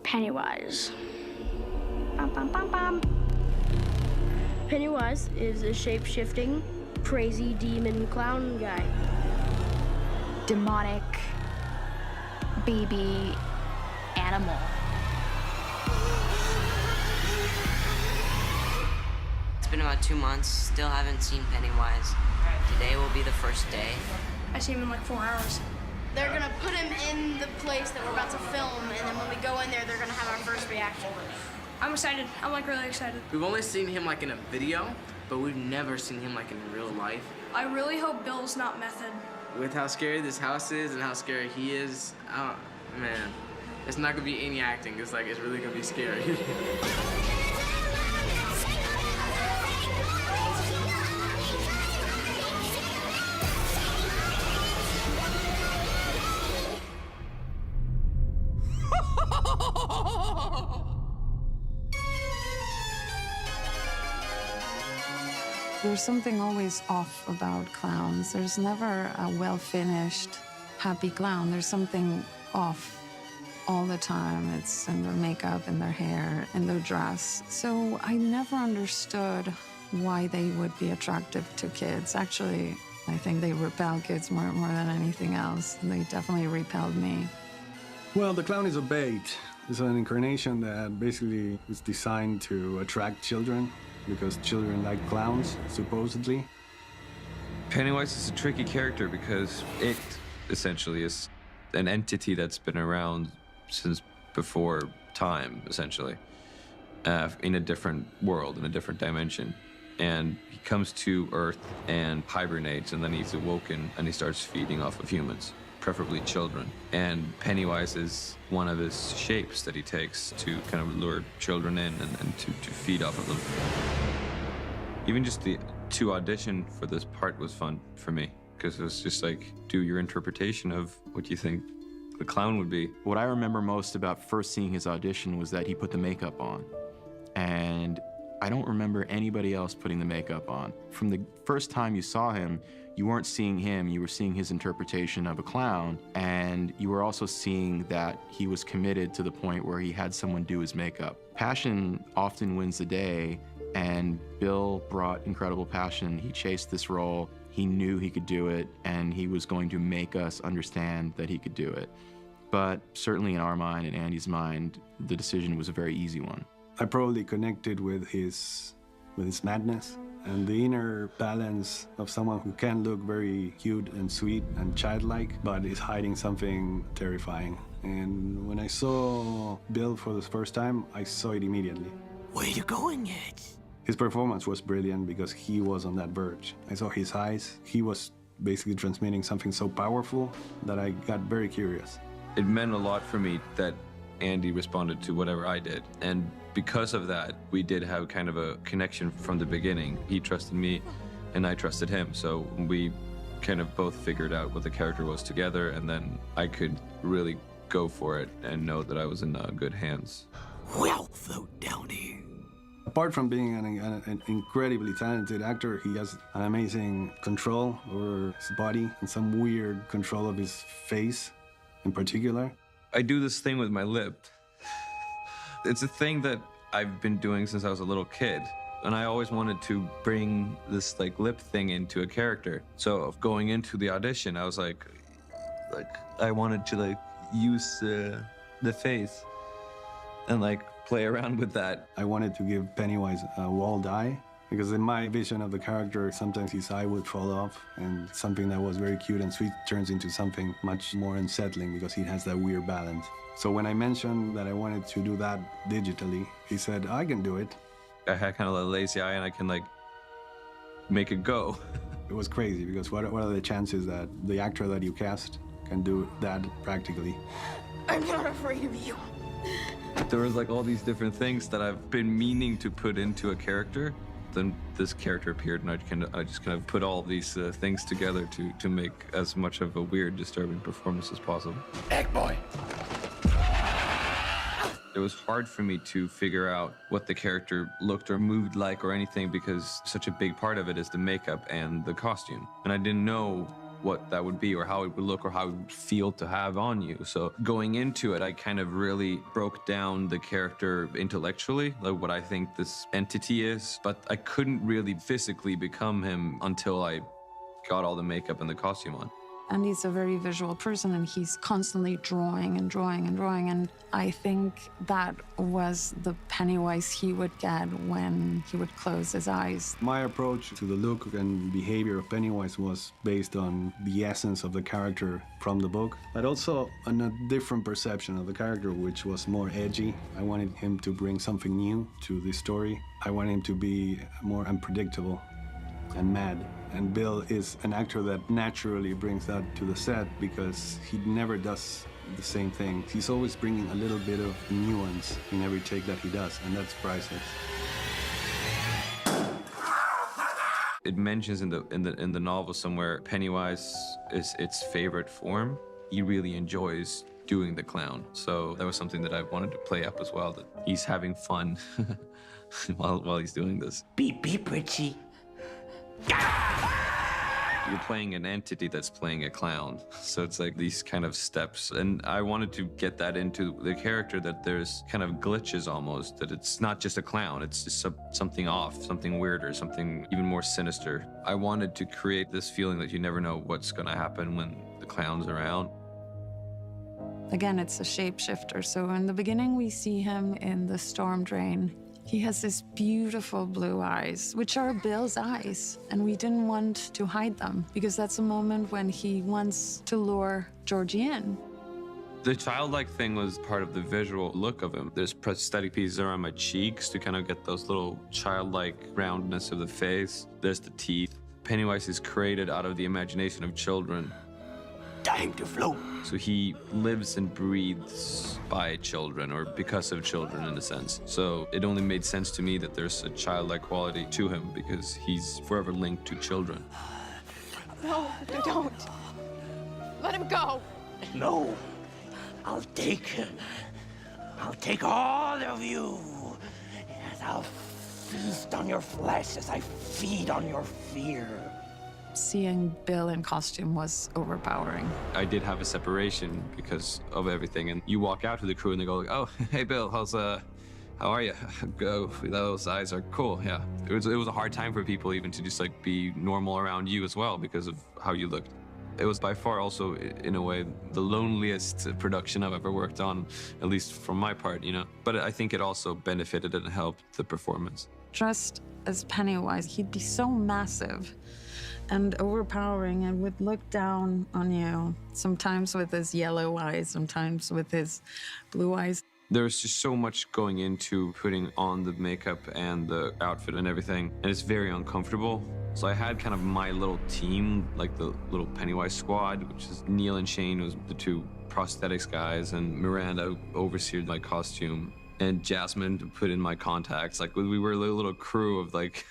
Pennywise. Bum, bum, bum, bum. Pennywise is a shape-shifting, crazy demon clown guy. Demonic baby animal. It's been about 2 months, still haven't seen Pennywise. Today will be the first day. I see him in like 4 hours. They're gonna put him in the place that we're about to film, and then when we go in there, they're gonna have our first reaction. I'm excited. I'm like really excited. We've only seen him like in a video, but we've never seen him like in real life. I really hope Bill's not method. With how scary this house is and how scary he is, man, it's not gonna be any acting. It's really gonna be scary. There's something always off about clowns. There's never a well-finished, happy clown. There's something off all the time. It's in their makeup, in their hair, in their dress. So I never understood why they would be attractive to kids. Actually, I think they repel kids more than anything else. They definitely repelled me. Well, the clown is a bait. It's an incarnation that basically is designed to attract children, because children like clowns, supposedly. Pennywise is a tricky character because it essentially is an entity that's been around since before time, essentially, in a different world, in a different dimension. And he comes to Earth and hibernates, and then he's awoken and he starts feeding off of humans, preferably children. And Pennywise is one of his shapes that he takes to kind of lure children in and to feed off of them. Even just to audition for this part was fun for me, because it was just like, do your interpretation of what you think the clown would be. What I remember most about first seeing his audition was that he put the makeup on. And I don't remember anybody else putting the makeup on. From the first time you saw him, you weren't seeing him, you were seeing his interpretation of a clown, and you were also seeing that he was committed to the point where he had someone do his makeup. Passion often wins the day, and Bill brought incredible passion. He chased this role, he knew he could do it, and he was going to make us understand that he could do it. But certainly in our mind, in Andy's mind, the decision was a very easy one. I probably connected with his madness and the inner balance of someone who can look very cute and sweet and childlike, but is hiding something terrifying. And when I saw Bill for the first time, I saw it immediately. Where you going, Ed? His performance was brilliant because he was on that verge. I saw his eyes. He was basically transmitting something so powerful that I got very curious. It meant a lot for me that Andy responded to whatever I did. And because of that, we did have kind of a connection from the beginning. He trusted me and I trusted him. So we kind of both figured out what the character was together, and then I could really go for it and know that I was in good hands. Well, Float Downey. Apart from being an incredibly talented actor, he has an amazing control over his body and some weird control of his face in particular. I do this thing with my lip. It's a thing that I've been doing since I was a little kid. And I always wanted to bring this like lip thing into a character. So going into the audition, I was like I wanted to use the face and play around with that. I wanted to give Pennywise a walled eye, because in my vision of the character, sometimes his eye would fall off, and something that was very cute and sweet turns into something much more unsettling because he has that weird balance. So when I mentioned that I wanted to do that digitally, he said, I can do it. I had kind of a lazy eye and I can make it go. It was crazy, because what are the chances that the actor that you cast can do that practically? I'm not afraid of you. There was all these different things that I've been meaning to put into a character. Then this character appeared, and I just kind of put all these things together to make as much of a weird, disturbing performance as possible. Egg boy. It was hard for me to figure out what the character looked or moved like or anything, because such a big part of it is the makeup and the costume. And I didn't know what that would be or how it would look or how it would feel to have on you. So going into it, I kind of really broke down the character intellectually, like what I think this entity is, but I couldn't really physically become him until I got all the makeup and the costume on. And he's a very visual person, and he's constantly drawing and drawing and drawing. And I think that was the Pennywise he would get when he would close his eyes. My approach to the look and behavior of Pennywise was based on the essence of the character from the book, but also on a different perception of the character, which was more edgy. I wanted him to bring something new to the story. I wanted him to be more unpredictable and mad. And Bill is an actor that naturally brings that to the set because he never does the same thing. He's always bringing a little bit of nuance in every take that he does, and that's priceless. It mentions in the novel somewhere Pennywise is its favorite form. He really enjoys doing the clown. So that was something that I wanted to play up as well, that he's having fun while he's doing this. Beep, beep, Richie. You're playing an entity that's playing a clown. So it's like these kind of steps. And I wanted to get that into the character, that there's kind of glitches almost, that it's not just a clown, it's just something off, something weirder, something even more sinister. I wanted to create this feeling that you never know what's gonna happen when the clown's around. Again, it's a shapeshifter. So in the beginning, we see him in the storm drain. He has these beautiful blue eyes, which are Bill's eyes, and we didn't want to hide them because that's a moment when he wants to lure Georgie in. The childlike thing was part of the visual look of him. There's prosthetic pieces around my cheeks to kind of get those little childlike roundness of the face. There's the teeth. Pennywise is created out of the imagination of children. Time to float. So he lives and breathes by children, or because of children in a sense. So it only made sense to me that there's a childlike quality to him because he's forever linked to children. No, don't. Let him go. No, I'll take him. I'll take all of you. And I'll feast on your flesh as I feed on your fear. Seeing Bill in costume was overpowering. I did have a separation because of everything, and you walk out to the crew and they go like, "Oh, hey Bill, how are you?" Go, those eyes are cool. Yeah, it was a hard time for people even to just like be normal around you as well because of how you looked. It was by far also, in a way, the loneliest production I've ever worked on, at least from my part, you know. But I think it also benefited and helped the performance. Dressed as Pennywise, he'd be so massive and overpowering and would look down on you, sometimes with his yellow eyes, sometimes with his blue eyes. There's just so much going into putting on the makeup and the outfit and everything, and it's very uncomfortable. So I had kind of my little team, like the little Pennywise squad, which is Neil and Shane, was the two prosthetics guys, and Miranda overseered my costume, and Jasmine to put in my contacts. Like, we were a little crew of like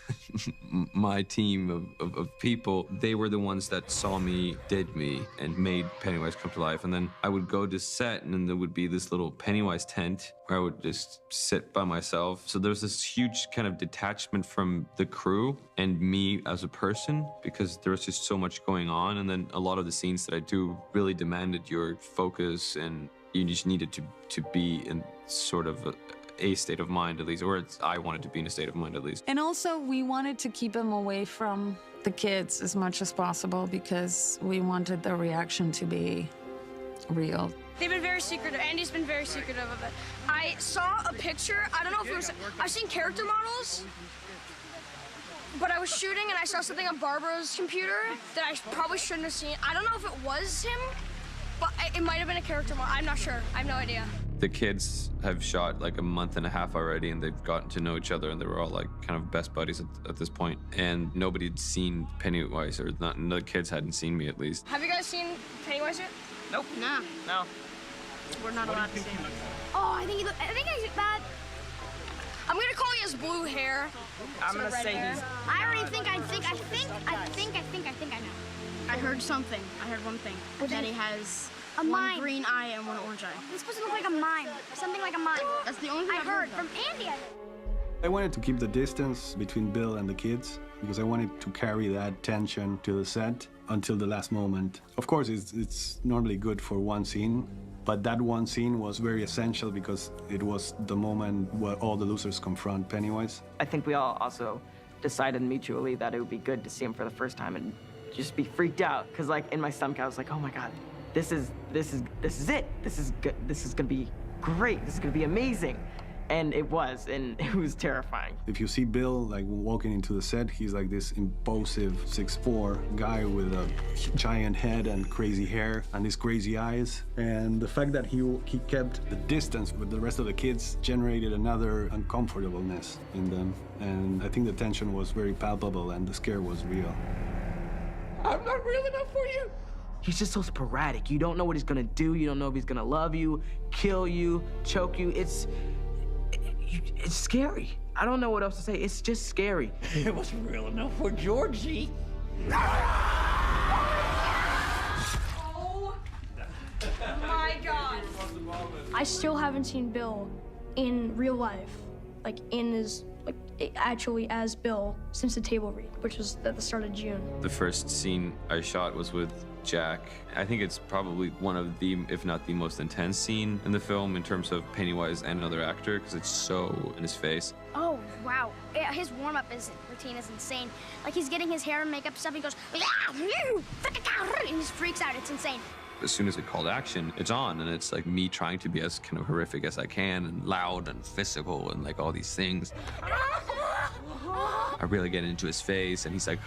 my team of people. They were the ones that saw me, did me, and made Pennywise come to life. And then I would go to set, and then there would be this little Pennywise tent where I would just sit by myself. So there's this huge kind of detachment from the crew and me as a person, because there was just so much going on. And then a lot of the scenes that I do really demanded your focus, and you just needed to be in sort of a state of mind at least, or I wanted to be in a state of mind at least. And also, we wanted to keep him away from the kids as much as possible because we wanted the reaction to be real. They've been very secretive. Andy's been very secretive of it. I saw a picture. I don't know if it was. I've seen character models, but I was shooting and I saw something on Barbara's computer that I probably shouldn't have seen. I don't know if it was him, but it might have been a character model. I'm not sure. I have no idea. The kids have shot like a month and a half already, and they've gotten to know each other, and they were all like kind of best buddies at this point. And nobody had seen Pennywise, or not, the kids hadn't seen me at least. Have you guys seen Pennywise yet? Nope. No. No. We're not allowed to see him. Oh, I think he's bad. I'm gonna call he has blue hair. I'm gonna say hair. he's. I already think I know. I heard something. I heard one thing. That he has a one mime. green eye and one orange eye. He's supposed to look like a mime. Something like a mime. That's the only thing I heard from Andy. I wanted to keep the distance between Bill and the kids because I wanted to carry that tension to the set. until the last moment. Of course, it's normally good for one scene, but that one scene was very essential because it was the moment where all the losers confront Pennywise. I think we all also decided mutually that it would be good to see him for the first time and just be freaked out. Because like in my stomach, I was like, oh my God, this is it. This is good. This is gonna be great. This is gonna be amazing. And it was, and it was terrifying. If you see Bill like walking into the set, he's like this impulsive 6'4" guy with a giant head and crazy hair and these crazy eyes. And the fact that he kept the distance with the rest of the kids generated another uncomfortableness in them. And I think the tension was very palpable and the scare was real. I'm not real enough for you. He's just so sporadic. You don't know what he's gonna do. You don't know if he's gonna love you, kill you, choke you. It's scary. I don't know what else to say. It's just scary. It wasn't real enough for Georgie. Oh my God. I still haven't seen Bill in real life, like actually as Bill, since the table read, which was at the start of June. The first scene I shot was with Jack. I think it's probably one of the, if not the most intense scene in the film in terms of Pennywise and another actor, because it's so in his face. Oh, wow. His warm-up routine is insane. Like, he's getting his hair and makeup stuff, he goes, and he just freaks out. It's insane. As soon as it called action, it's on, and it's like me trying to be as kind of horrific as I can, and loud and physical and like all these things. I really get into his face, and he's like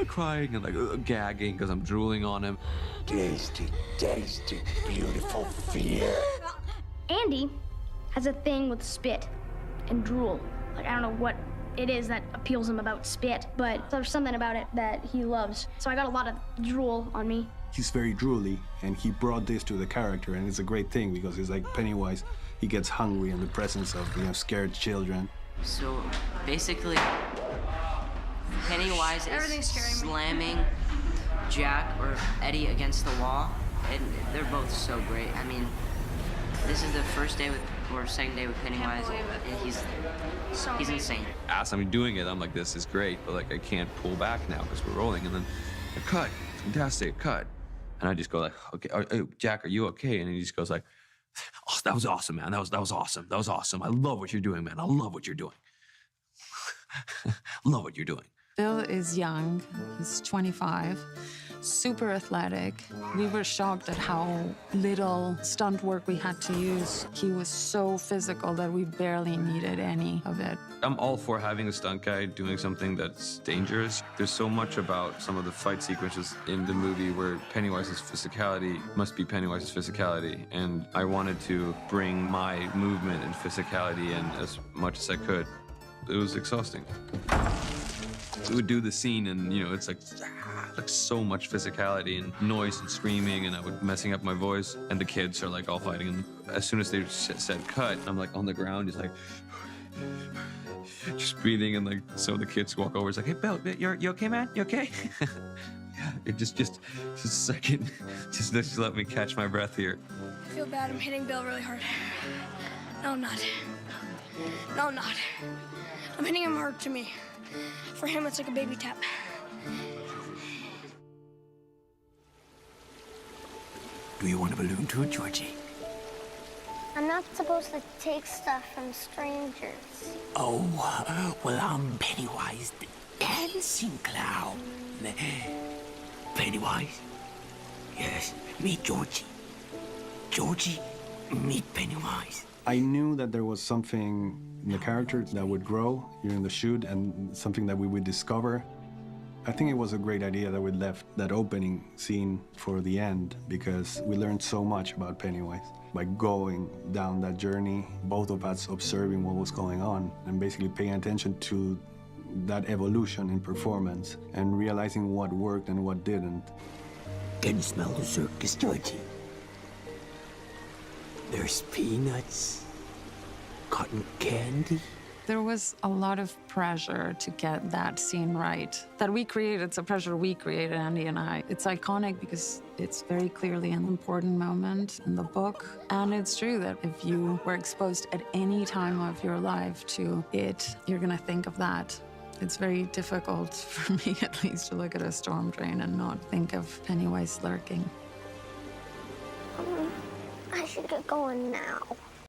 crying and like gagging because I'm drooling on him. Tasty, tasty, beautiful fear. Andy has a thing with spit and drool. Like, I don't know what it is that appeals him about spit, but there's something about it that he loves. So I got a lot of drool on me. He's very drooly, and he brought this to the character, and it's a great thing because it's like Pennywise, he gets hungry in the presence of, scared children. So basically, Pennywise is slamming Jack or Eddie against the wall, and they're both so great. I mean, this is the first day or second day with Pennywise, and he's insane. As I'm doing it, I'm like, this is great, but like I can't pull back now because we're rolling, and then a cut, fantastic, cut. And I just go like, okay, Jack, are you okay? And he just goes like, oh, that was awesome, man. That was awesome. That was awesome. I love what you're doing, man. I love what you're doing. Love what you're doing. Bill is young. He's 25, super athletic. We were shocked at how little stunt work we had to use. He was so physical that we barely needed any of it. I'm all for having a stunt guy doing something that's dangerous. There's so much about some of the fight sequences in the movie where Pennywise's physicality must be Pennywise's physicality, and I wanted to bring my movement and physicality in as much as I could. It was exhausting. We would do the scene, and it's like so much physicality and noise and screaming, and I would messing up my voice, and the kids are like all fighting. And as soon as they said cut, I'm like on the ground, just like just breathing, and like so the kids walk over. It's like, hey, Bill, you okay, man? You okay? Yeah, it just a second, just let me catch my breath here. I feel bad. I'm hitting Bill really hard. No, I'm not. No, I'm not. I'm hitting him hard to me. For him, it's like a baby tap. Do you want a balloon too, Georgie? I'm not supposed to take stuff from strangers. Oh, well, I'm Pennywise, the dancing clown. Pennywise? Yes, meet Georgie. Georgie, meet Pennywise. I knew that there was something in the character that would grow during the shoot and something that we would discover. I think it was a great idea that we left that opening scene for the end because we learned so much about Pennywise by going down that journey, both of us observing what was going on and basically paying attention to that evolution in performance and realizing what worked and what didn't. Can you smell the circus, Georgie? There's peanuts, cotton candy. There was a lot of pressure to get that scene right. That we created, it's a pressure we created, Andy and I. It's iconic because it's very clearly an important moment in the book. And it's true that if you were exposed at any time of your life to it, you're gonna think of that It's very difficult for me, at least, to look at a storm drain and not think of Pennywise lurking. I should get going now.